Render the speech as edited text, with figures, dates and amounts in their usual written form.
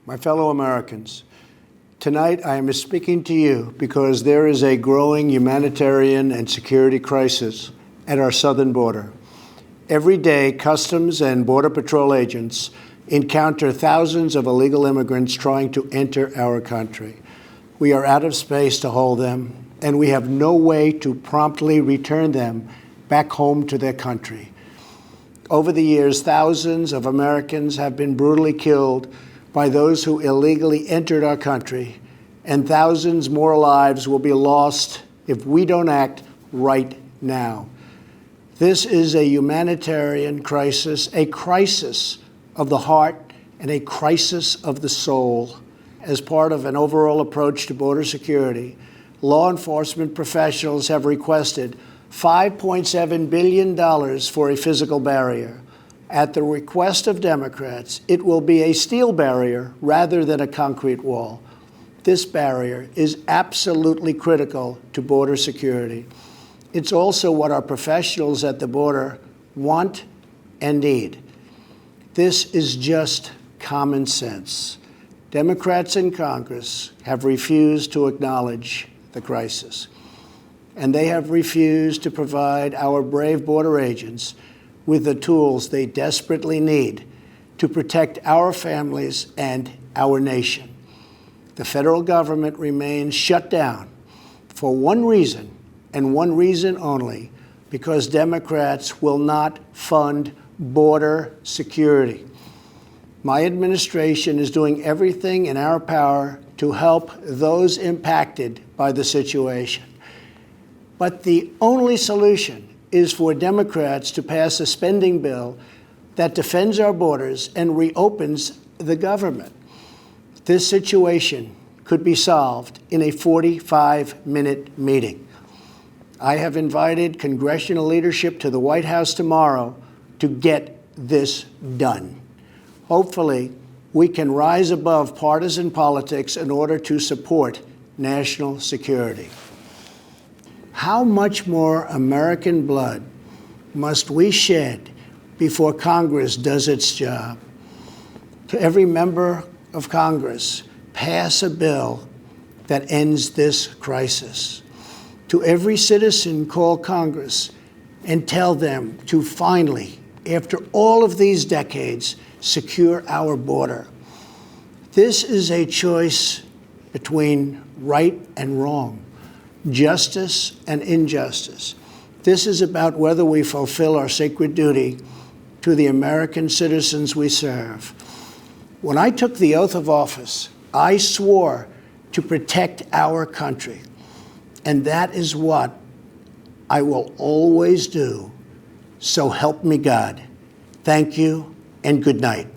My fellow Americans, tonight I am speaking to you because there is a growing humanitarian and security crisis at our southern border. Every day, Customs and Border Patrol agents encounter thousands of illegal immigrants trying to enter our country. We are out of space to hold them, and we have no way to promptly return them back home to their country. Over the years, thousands of Americans have been brutally killed by those who illegally entered our country, and thousands more lives will be lost if we don't act right now. This is a humanitarian crisis, a crisis of the heart and a crisis of the soul. As part of an overall approach to border security, law enforcement professionals have requested $5.7 billion for a physical barrier. At the request of Democrats, it will be a steel barrier rather than a concrete wall. This barrier is absolutely critical to border security. It's also what our professionals at the border want and need. This is just common sense. Democrats in Congress have refused to acknowledge the crisis, and they have refused to provide our brave border agents with the tools they desperately need to protect our families and our nation. The federal government remains shut down for one reason, and one reason only, because Democrats will not fund border security. My administration is doing everything in our power to help those impacted by the situation. But the only solution is for Democrats to pass a spending bill that defends our borders and reopens the government. This situation could be solved in a 45-minute meeting. I have invited congressional leadership to the White House tomorrow to get this done. Hopefully, we can rise above partisan politics in order to support national security. How much more American blood must we shed before Congress does its job? To every member of Congress, pass a bill that ends this crisis. To every citizen, call Congress and tell them to finally, after all of these decades, secure our border. This is a choice between right and wrong, justice and injustice. This is about whether we fulfill our sacred duty to the American citizens we serve. When I took the oath of office, I swore to protect our country, and that is what I will always do. So help me God. Thank you and good night.